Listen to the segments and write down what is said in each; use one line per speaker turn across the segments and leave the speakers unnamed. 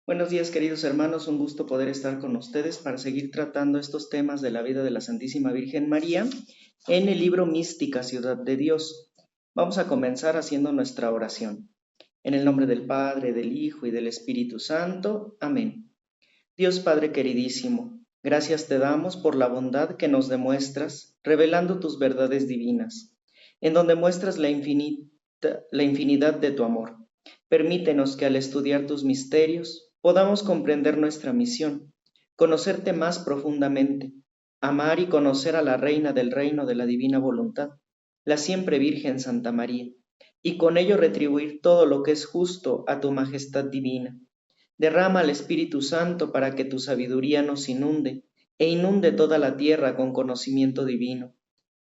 Buenos días, queridos hermanos, un gusto poder estar con ustedes para seguir tratando estos temas de la vida de la Santísima Virgen María en el libro Mística Ciudad de Dios. Vamos a comenzar haciendo nuestra oración. En el nombre del Padre, del Hijo y del Espíritu Santo. Amén. Dios Padre queridísimo, gracias te damos por la bondad que nos demuestras, revelando tus verdades divinas, en donde muestras la infinidad de tu amor. Permítenos que al estudiar tus misterios podamos comprender nuestra misión, conocerte más profundamente, amar y conocer a la Reina del reino de la divina voluntad, la siempre Virgen Santa María, y con ello retribuir todo lo que es justo a tu majestad divina. Derrama al Espíritu Santo para que tu sabiduría nos inunde e inunde toda la tierra con conocimiento divino,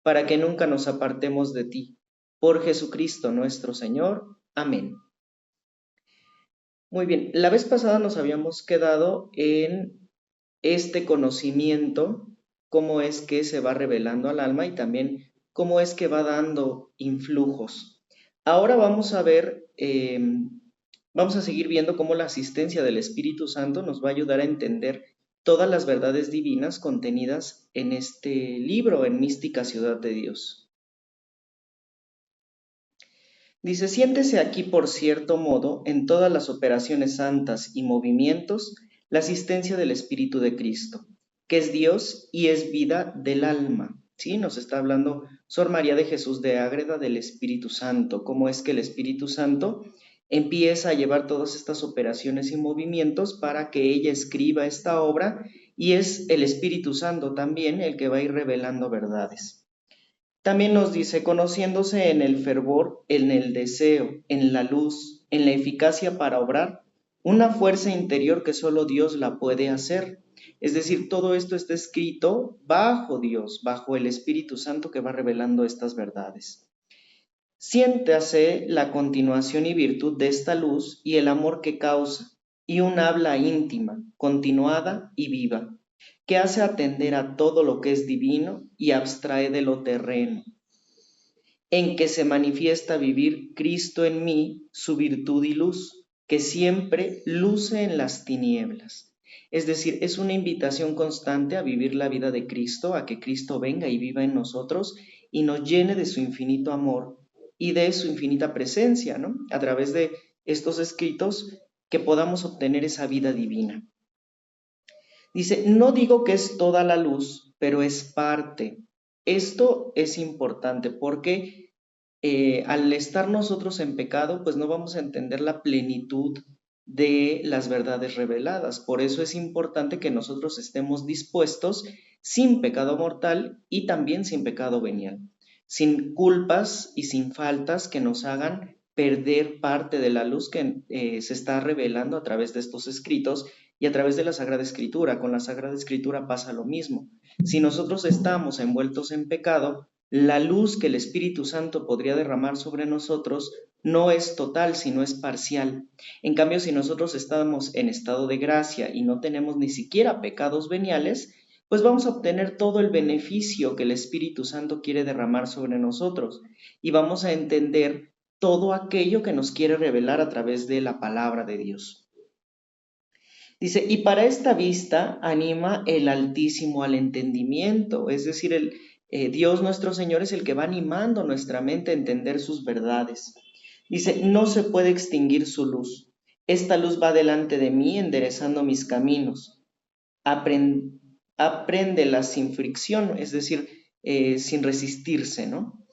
para que nunca nos apartemos de ti. Por Jesucristo nuestro Señor. Amén. Muy bien, la vez pasada nos habíamos quedado en este conocimiento, cómo es que se va revelando al alma y también cómo es que va dando influjos. Ahora vamos a ver, vamos a seguir viendo cómo la asistencia del Espíritu Santo nos va a ayudar a entender todas las verdades divinas contenidas en este libro, en Mística Ciudad de Dios. Dice, siéntese aquí por cierto modo en todas las operaciones santas y movimientos la asistencia del Espíritu de Cristo, que es Dios y es vida del alma. ¿Sí? Nos está hablando Sor María de Jesús de Ágreda del Espíritu Santo, cómo es que el Espíritu Santo empieza a llevar todas estas operaciones y movimientos para que ella escriba esta obra, y es el Espíritu Santo también el que va a ir revelando verdades. También nos dice, conociéndose en el fervor, en el deseo, en la luz, en la eficacia para obrar, una fuerza interior que solo Dios la puede hacer. Es decir, todo esto está escrito bajo Dios, bajo el Espíritu Santo que va revelando estas verdades. Siéntase la continuación y virtud de esta luz y el amor que causa, y un habla íntima, continuada y viva, que hace atender a todo lo que es divino y abstrae de lo terreno, en que se manifiesta vivir Cristo en mí, su virtud y luz, que siempre luce en las tinieblas. Es decir, es una invitación constante a vivir la vida de Cristo, a que Cristo venga y viva en nosotros y nos llene de su infinito amor y de su infinita presencia, ¿no? A través de estos escritos que podamos obtener esa vida divina. Dice, no digo que es toda la luz, pero es parte. Esto es importante porque al estar nosotros en pecado, pues no vamos a entender la plenitud de las verdades reveladas. Por eso es importante que nosotros estemos dispuestos sin pecado mortal y también sin pecado venial, sin culpas y sin faltas que nos hagan perder parte de la luz que se está revelando a través de estos escritos y a través de la Sagrada Escritura. Con la Sagrada Escritura pasa lo mismo. Si nosotros estamos envueltos en pecado, la luz que el Espíritu Santo podría derramar sobre nosotros no es total, sino es parcial. En cambio, si nosotros estamos en estado de gracia y no tenemos ni siquiera pecados veniales, pues vamos a obtener todo el beneficio que el Espíritu Santo quiere derramar sobre nosotros y vamos a entender todo aquello que nos quiere revelar a través de la palabra de Dios. Dice, y para esta vista anima el Altísimo al entendimiento, es decir, Dios nuestro Señor es el que va animando nuestra mente a entender sus verdades. Dice, no se puede extinguir su luz. Esta luz va delante de mí enderezando mis caminos. Apréndela sin fricción, es decir, sin resistirse, ¿no?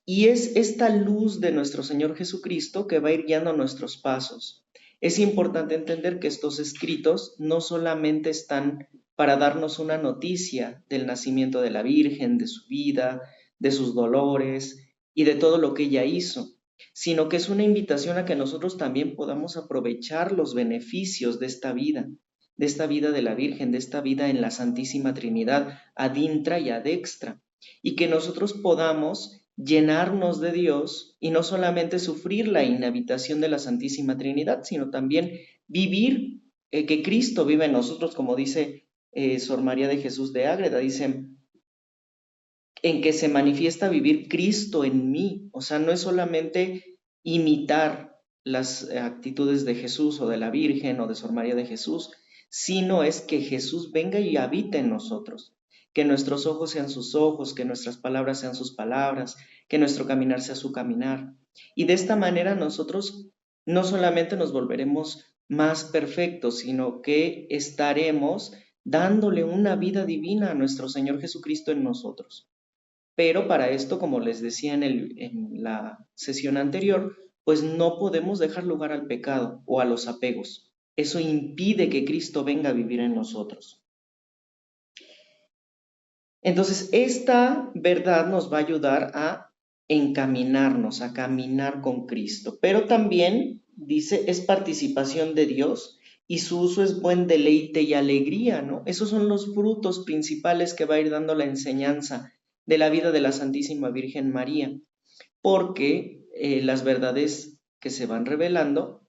Y es esta luz de nuestro Señor Jesucristo que va a ir guiando nuestros pasos. Es importante entender que estos escritos no solamente están para darnos una noticia del nacimiento de la Virgen, de su vida, de sus dolores y de todo lo que ella hizo, sino que es una invitación a que nosotros también podamos aprovechar los beneficios de esta vida de la Virgen, de esta vida en la Santísima Trinidad, ad intra y ad extra, y que nosotros podamos llenarnos de Dios y no solamente sufrir la inhabitación de la Santísima Trinidad, sino también vivir, que Cristo vive en nosotros, como dice Sor María de Jesús de Ágreda, dice, en que se manifiesta vivir Cristo en mí. O sea, no es solamente imitar las actitudes de Jesús o de la Virgen o de Sor María de Jesús, sino es que Jesús venga y habite en nosotros, que nuestros ojos sean sus ojos, que nuestras palabras sean sus palabras, que nuestro caminar sea su caminar. Y de esta manera nosotros no solamente nos volveremos más perfectos, sino que estaremos dándole una vida divina a nuestro Señor Jesucristo en nosotros. Pero para esto, como les decía en la sesión anterior, pues no podemos dejar lugar al pecado o a los apegos. Eso impide que Cristo venga a vivir en nosotros. Entonces, esta verdad nos va a ayudar a encaminarnos, a caminar con Cristo. Pero también, dice, es participación de Dios y su uso es buen deleite y alegría, ¿no? Esos son los frutos principales que va a ir dando la enseñanza de la vida de la Santísima Virgen María, porque las verdades que se van revelando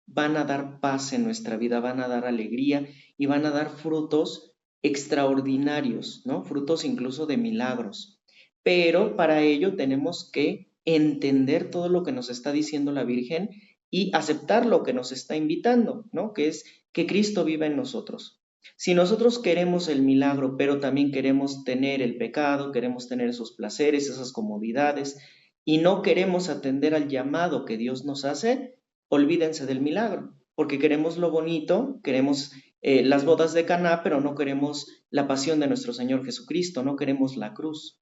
van a dar paz en nuestra vida, van a dar alegría y van a dar frutos extraordinarios, ¿no? Frutos incluso de milagros. Pero para ello tenemos que entender todo lo que nos está diciendo la Virgen y aceptar lo que nos está invitando, ¿no? Que es que Cristo viva en nosotros. Si nosotros queremos el milagro, pero también queremos tener el pecado, queremos tener esos placeres, esas comodidades, y no queremos atender al llamado que Dios nos hace, olvídense del milagro, porque queremos lo bonito, queremos las bodas de Caná, pero no queremos la pasión de nuestro Señor Jesucristo, no queremos la cruz.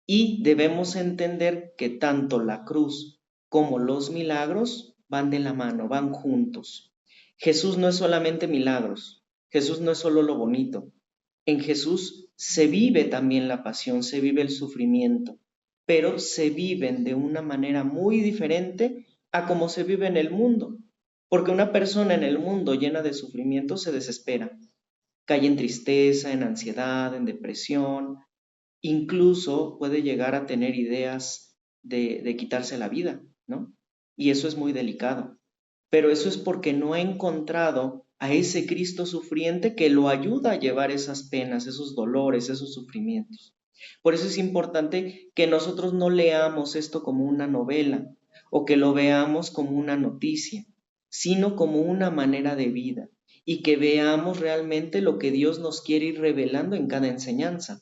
Y debemos entender que tanto la cruz como los milagros van de la mano, van juntos. Jesús no es solamente milagros, Jesús no es solo lo bonito. En Jesús se vive también la pasión, se vive el sufrimiento, pero se viven de una manera muy diferente a como se vive en el mundo. Porque una persona en el mundo llena de sufrimiento se desespera, cae en tristeza, en ansiedad, en depresión, incluso puede llegar a tener ideas de quitarse la vida, ¿no? Y eso es muy delicado. Pero eso es porque no ha encontrado a ese Cristo sufriente que lo ayuda a llevar esas penas, esos dolores, esos sufrimientos. Por eso es importante que nosotros no leamos esto como una novela o que lo veamos como una noticia, sino como una manera de vida y que veamos realmente lo que Dios nos quiere ir revelando en cada enseñanza.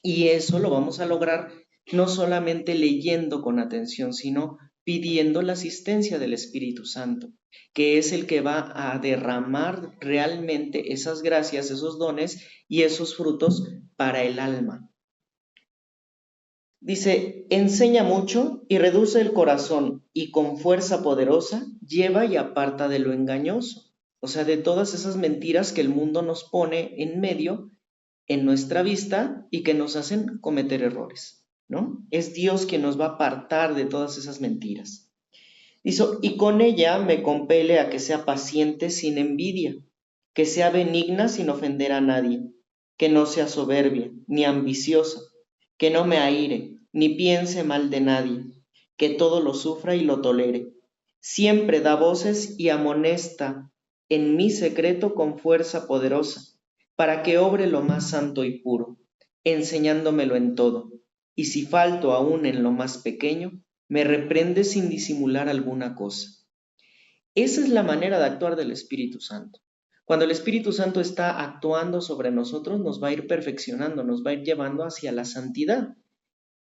Y eso lo vamos a lograr no solamente leyendo con atención, sino pidiendo la asistencia del Espíritu Santo, que es el que va a derramar realmente esas gracias, esos dones y esos frutos para el alma. Dice, enseña mucho y reduce el corazón y con fuerza poderosa lleva y aparta de lo engañoso. O sea, de todas esas mentiras que el mundo nos pone en medio en nuestra vista y que nos hacen cometer errores, ¿no? Es Dios quien nos va a apartar de todas esas mentiras. Dice, y con ella me compele a que sea paciente sin envidia, que sea benigna sin ofender a nadie, que no sea soberbia ni ambiciosa, que no me aire ni piense mal de nadie, que todo lo sufra y lo tolere. Siempre da voces y amonesta en mi secreto con fuerza poderosa, para que obre lo más santo y puro, enseñándomelo en todo. Y si falto aún en lo más pequeño, me reprende sin disimular alguna cosa. Esa es la manera de actuar del Espíritu Santo. Cuando el Espíritu Santo está actuando sobre nosotros, nos va a ir perfeccionando, nos va a ir llevando hacia la santidad.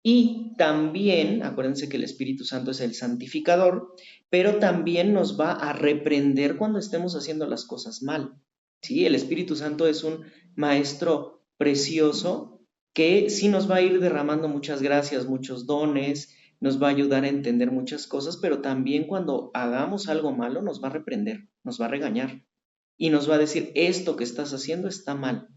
Y también, acuérdense que el Espíritu Santo es el santificador, pero también nos va a reprender cuando estemos haciendo las cosas mal. ¿Sí? El Espíritu Santo es un maestro precioso que sí nos va a ir derramando muchas gracias, muchos dones, nos va a ayudar a entender muchas cosas, pero también cuando hagamos algo malo nos va a reprender, nos va a regañar y nos va a decir, esto que estás haciendo está mal,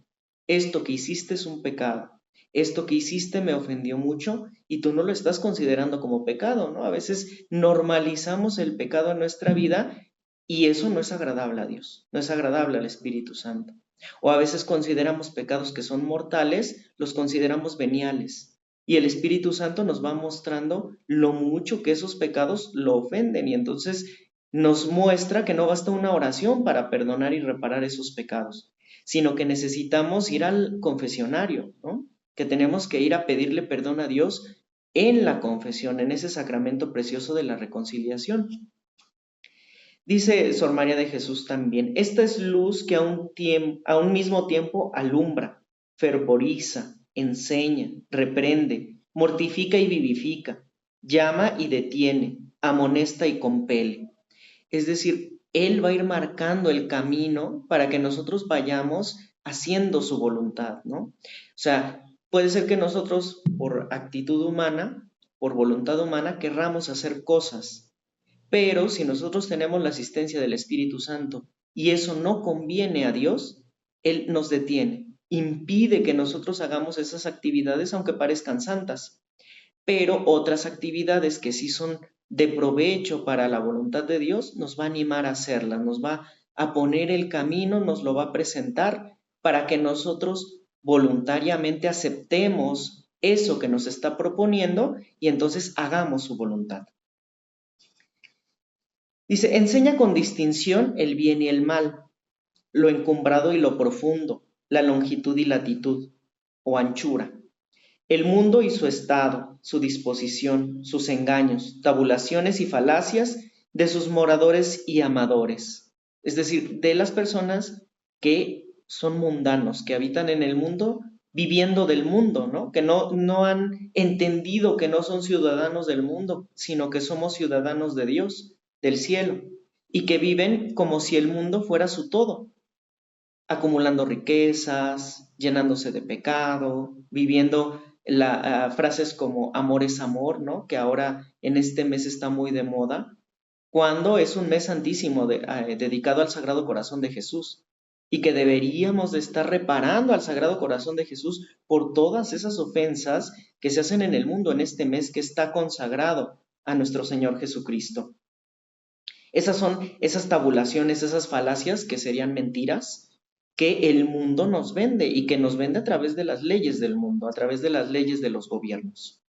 esto que hiciste es un pecado, esto que hiciste me ofendió mucho y tú no lo estás considerando como pecado, ¿no? A veces normalizamos el pecado en nuestra vida y eso no es agradable a Dios, no es agradable al Espíritu Santo. O a veces consideramos pecados que son mortales, los consideramos veniales. Y el Espíritu Santo nos va mostrando lo mucho que esos pecados lo ofenden y entonces nos muestra que no basta una oración para perdonar y reparar esos pecados, sino que necesitamos ir al confesionario, ¿no? Que tenemos que ir a pedirle perdón a Dios en la confesión, en ese sacramento precioso de la reconciliación. Dice Sor María de Jesús también, esta es luz que a un mismo tiempo alumbra, fervoriza, enseña, reprende, mortifica y vivifica, llama y detiene, amonesta y compele. Es decir, Él va a ir marcando el camino para que nosotros vayamos haciendo su voluntad, ¿no? O sea, puede ser que nosotros por actitud humana, por voluntad humana, querramos hacer cosas, pero si nosotros tenemos la asistencia del Espíritu Santo y eso no conviene a Dios, Él nos detiene, impide que nosotros hagamos esas actividades aunque parezcan santas, pero otras actividades que sí son de provecho para la voluntad de Dios, nos va a animar a hacerlas, nos va a poner el camino, nos lo va a presentar para que nosotros voluntariamente aceptemos eso que nos está proponiendo y entonces hagamos su voluntad. Dice, enseña con distinción el bien y el mal, lo encumbrado y lo profundo, la longitud y latitud, o anchura, el mundo y su estado, su disposición, sus engaños, tabulaciones y falacias de sus moradores y amadores. Es decir, de las personas que son mundanos, que habitan en el mundo, viviendo del mundo, ¿no? Que no han entendido que no son ciudadanos del mundo, sino que somos ciudadanos de Dios, del cielo, y que viven como si el mundo fuera su todo, acumulando riquezas, llenándose de pecado, viviendo frases como amor es amor, ¿no? Que ahora en este mes está muy de moda, cuando es un mes santísimo dedicado al Sagrado Corazón de Jesús y que deberíamos de estar reparando al Sagrado Corazón de Jesús por todas esas ofensas que se hacen en el mundo en este mes que está consagrado a nuestro Señor Jesucristo. Esas son esas tabulaciones, esas falacias que serían mentiras que el mundo nos vende y que nos vende a través de las leyes del mundo, a través de las leyes de los gobiernos.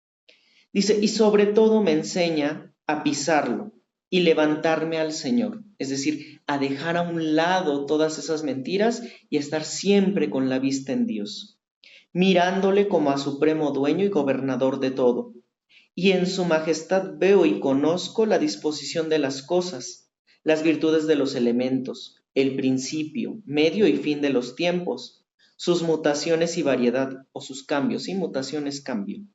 Dice, y sobre todo me enseña a pisarlo y levantarme al Señor, es decir, a dejar a un lado todas esas mentiras y estar siempre con la vista en Dios, mirándole como a supremo dueño y gobernador de todo. Y en su majestad veo y conozco la disposición de las cosas, las virtudes de los elementos, el principio, medio y fin de los tiempos, sus mutaciones y variedad, o sus cambios, y mutaciones, cambio,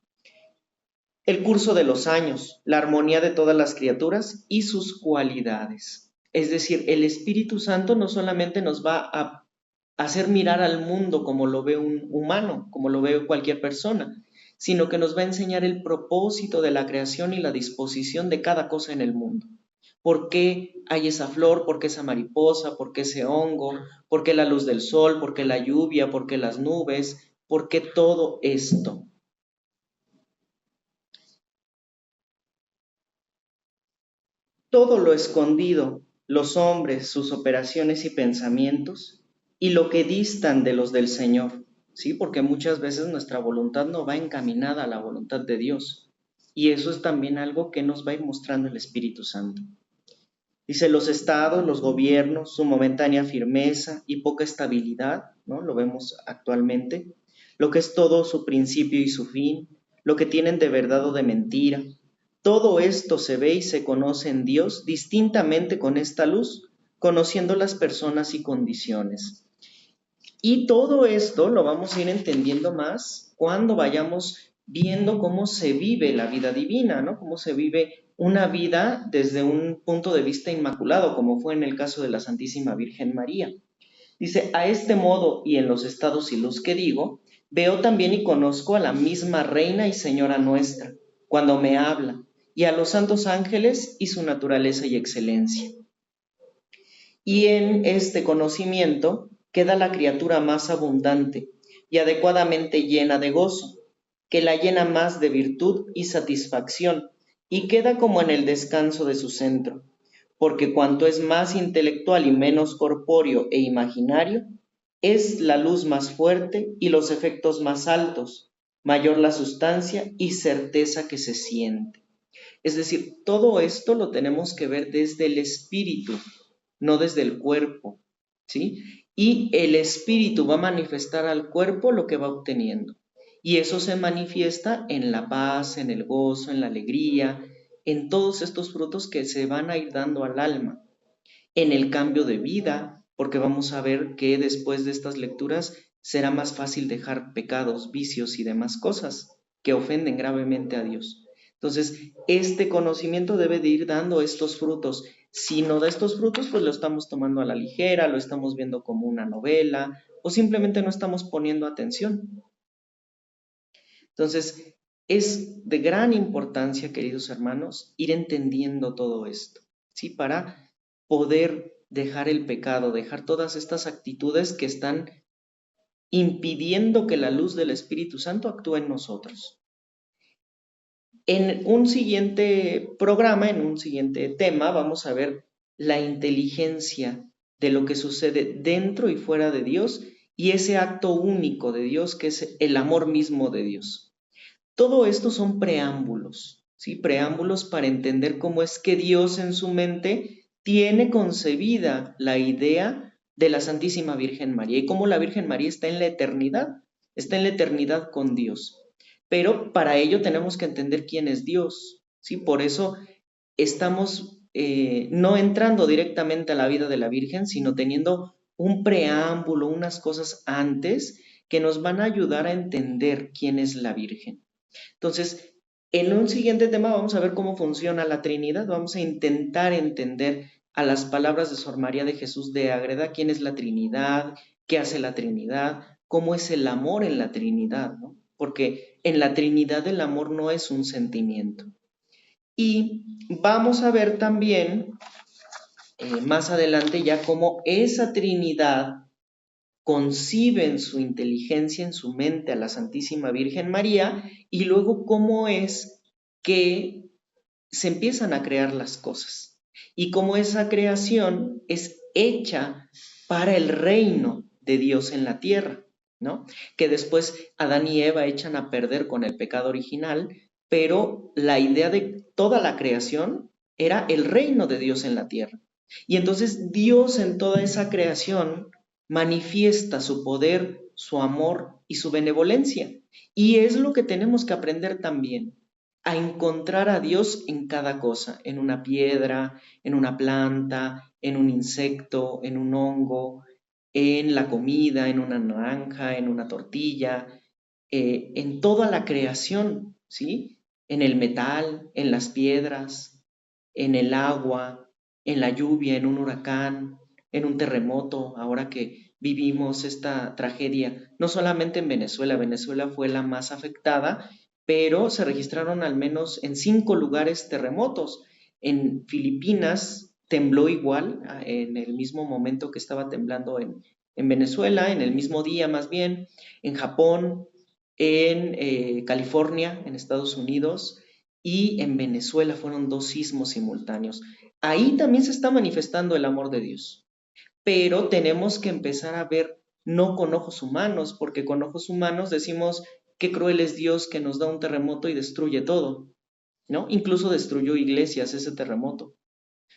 el curso de los años, la armonía de todas las criaturas y sus cualidades. Es decir, el Espíritu Santo no solamente nos va a hacer mirar al mundo como lo ve un humano, como lo ve cualquier persona, sino que nos va a enseñar el propósito de la creación y la disposición de cada cosa en el mundo. ¿Por qué hay esa flor? ¿Por qué esa mariposa? ¿Por qué ese hongo? ¿Por qué la luz del sol? ¿Por qué la lluvia? ¿Por qué las nubes? ¿Por qué todo esto? Todo lo escondido, los hombres, sus operaciones y pensamientos, y lo que distan de los del Señor, ¿sí? Porque muchas veces nuestra voluntad no va encaminada a la voluntad de Dios, y eso es también algo que nos va a ir mostrando el Espíritu Santo. Dice, los estados, los gobiernos, su momentánea firmeza y poca estabilidad, ¿no? Lo vemos actualmente, lo que es todo su principio y su fin, lo que tienen de verdad o de mentira. Todo esto se ve y se conoce en Dios distintamente con esta luz, conociendo las personas y condiciones. Y todo esto lo vamos a ir entendiendo más cuando vayamos viendo cómo se vive la vida divina, ¿no? Cómo se vive una vida desde un punto de vista inmaculado, como fue en el caso de la Santísima Virgen María. Dice, a este modo y en los estados y luz que digo, veo también y conozco a la misma Reina y Señora nuestra, cuando me habla, y a los santos ángeles y su naturaleza y excelencia. Y en este conocimiento queda la criatura más abundante y adecuadamente llena de gozo, que la llena más de virtud y satisfacción, y queda como en el descanso de su centro, porque cuanto es más intelectual y menos corpóreo e imaginario, es la luz más fuerte y los efectos más altos, mayor la sustancia y certeza que se siente. Es decir, todo esto lo tenemos que ver desde el espíritu, no desde el cuerpo, ¿sí? Y el espíritu va a manifestar al cuerpo lo que va obteniendo. Y eso se manifiesta en la paz, en el gozo, en la alegría, en todos estos frutos que se van a ir dando al alma. en el cambio de vida, porque vamos a ver que después de estas lecturas será más fácil dejar pecados, vicios y demás cosas que ofenden gravemente a Dios. Entonces, este conocimiento debe de ir dando estos frutos. Si no da estos frutos, pues lo estamos tomando a la ligera, lo estamos viendo como una novela o simplemente no estamos poniendo atención. Entonces, es de gran importancia, queridos hermanos, ir entendiendo todo esto, ¿sí? Para poder dejar el pecado, dejar todas estas actitudes que están impidiendo que la luz del Espíritu Santo actúe en nosotros. En un siguiente programa, en un siguiente tema, vamos a ver la inteligencia de lo que sucede dentro y fuera de Dios y ese acto único de Dios que es el amor mismo de Dios. Todo esto son preámbulos, ¿sí? Preámbulos para entender cómo es que Dios en su mente tiene concebida la idea de la Santísima Virgen María y cómo la Virgen María está en la eternidad con Dios. Pero para ello tenemos que entender quién es Dios, ¿sí? Por eso estamos no entrando directamente a la vida de la Virgen, sino teniendo un preámbulo, unas cosas antes que nos van a ayudar a entender quién es la Virgen. Entonces, en un siguiente tema vamos a ver cómo funciona la Trinidad, vamos a intentar entender a las palabras de Sor María de Jesús de Ágreda, quién es la Trinidad, qué hace la Trinidad, cómo es el amor en la Trinidad, ¿no? Porque en la Trinidad el amor no es un sentimiento. Y vamos a ver también más adelante ya cómo esa Trinidad concibe en su inteligencia, en su mente a la Santísima Virgen María y luego cómo es que se empiezan a crear las cosas y cómo esa creación es hecha para el reino de Dios en la tierra, ¿no? Que después Adán y Eva echan a perder con el pecado original, pero la idea de toda la creación era el reino de Dios en la tierra. Y entonces Dios en toda esa creación manifiesta su poder, su amor y su benevolencia. Y es lo que tenemos que aprender también, a encontrar a Dios en cada cosa, en una piedra, en una planta, en un insecto, en un hongo, en la comida, en una naranja, en una tortilla, en toda la creación, ¿sí? En el metal, en las piedras, en el agua, en la lluvia, en un huracán, en un terremoto, ahora que vivimos esta tragedia, no solamente en Venezuela, Venezuela fue la más afectada, pero se registraron al menos en 5 lugares terremotos. En Filipinas tembló igual, en el mismo momento que estaba temblando en Venezuela, en el mismo día más bien, en Japón, en California, en Estados Unidos, y en Venezuela fueron 2 sismos simultáneos. Ahí también se está manifestando el amor de Dios, pero tenemos que empezar a ver no con ojos humanos, porque con ojos humanos decimos qué cruel es Dios que nos da un terremoto y destruye todo, ¿no? Incluso destruyó iglesias ese terremoto,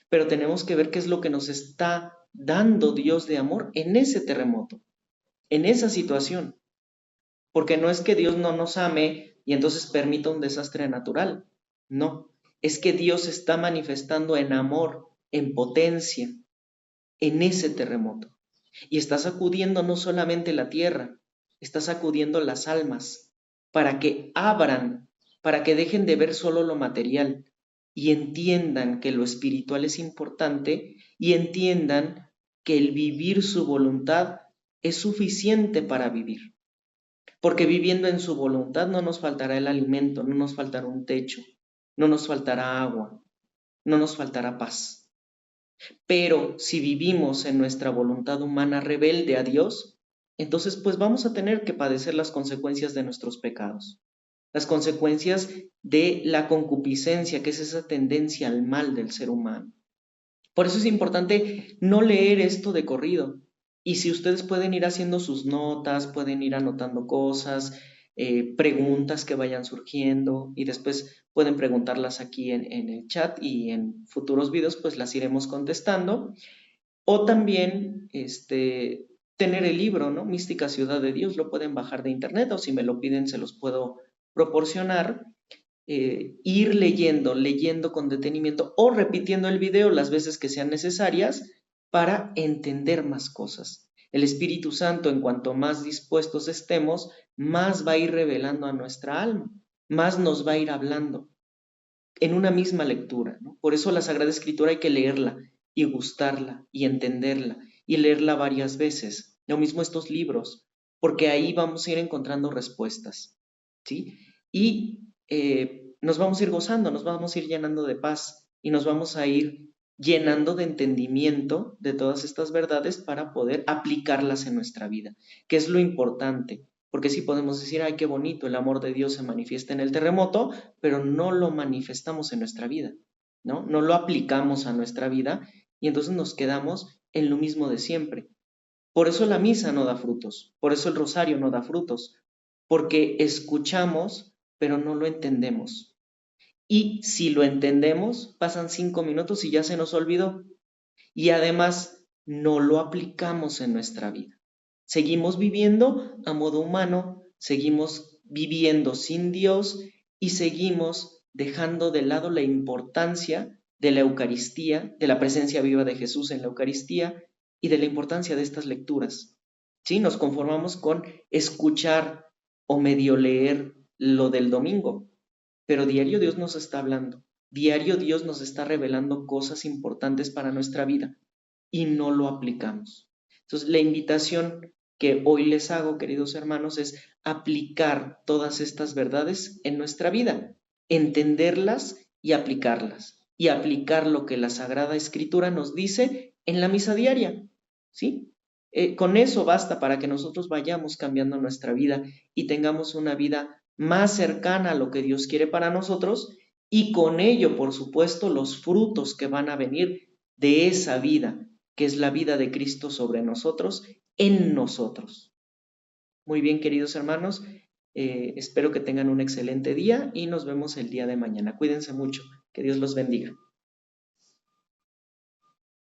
pero tenemos que ver qué es lo que nos está dando Dios de amor en ese terremoto, en esa situación, porque no es que Dios no nos ame y entonces permita un desastre natural, no, es que Dios está manifestando en amor, en potencia, en ese terremoto. Y está sacudiendo no solamente la tierra, está sacudiendo las almas para que abran, para que dejen de ver solo lo material y entiendan que lo espiritual es importante y entiendan que el vivir su voluntad es suficiente para vivir. Porque viviendo en su voluntad no nos faltará el alimento, no nos faltará un techo, no nos faltará agua, no nos faltará paz. Pero si vivimos en nuestra voluntad humana rebelde a Dios, entonces pues vamos a tener que padecer las consecuencias de nuestros pecados, las consecuencias de la concupiscencia, que es esa tendencia al mal del ser humano. Por eso es importante no leer esto de corrido. Y si ustedes pueden ir haciendo sus notas, pueden ir anotando cosas, preguntas que vayan surgiendo y después pueden preguntarlas aquí en el chat y en futuros videos pues las iremos contestando. O también tener el libro, ¿no? Mística Ciudad de Dios, lo pueden bajar de internet o si me lo piden se los puedo proporcionar. Ir leyendo con detenimiento o repitiendo el video las veces que sean necesarias para entender más cosas. El Espíritu Santo, en cuanto más dispuestos estemos, más va a ir revelando a nuestra alma, más nos va a ir hablando en una misma lectura, ¿no? Por eso la Sagrada Escritura hay que leerla y gustarla y entenderla y leerla varias veces. Lo mismo estos libros, porque ahí vamos a ir encontrando respuestas, ¿sí? Y nos vamos a ir gozando, nos vamos a ir llenando de paz y nos vamos a ir llenando de entendimiento de todas estas verdades para poder aplicarlas en nuestra vida, que es lo importante. Porque sí podemos decir, ay, qué bonito, el amor de Dios se manifiesta en el terremoto, pero no lo manifestamos en nuestra vida, ¿no? No lo aplicamos a nuestra vida y entonces nos quedamos en lo mismo de siempre. Por eso la misa no da frutos, por eso el rosario no da frutos, porque escuchamos, pero no lo entendemos. Y si lo entendemos, pasan 5 minutos y ya se nos olvidó. Y además no lo aplicamos en nuestra vida. Seguimos viviendo a modo humano, seguimos viviendo sin Dios y seguimos dejando de lado la importancia de la Eucaristía, de la presencia viva de Jesús en la Eucaristía y de la importancia de estas lecturas. ¿Sí? Nos conformamos con escuchar o medio leer lo del domingo, pero diario Dios nos está hablando, diario Dios nos está revelando cosas importantes para nuestra vida y no lo aplicamos. Entonces, la invitación que hoy les hago, queridos hermanos, es aplicar todas estas verdades en nuestra vida, entenderlas y aplicarlas. Y aplicar lo que la Sagrada Escritura nos dice en la misa diaria, ¿sí? Con eso basta para que nosotros vayamos cambiando nuestra vida y tengamos una vida más cercana a lo que Dios quiere para nosotros y con ello, por supuesto, los frutos que van a venir de esa vida, que es la vida de Cristo sobre nosotros, en nosotros. Muy bien, queridos hermanos, espero que tengan un excelente día y nos vemos el día de mañana. Cuídense mucho, que Dios los bendiga.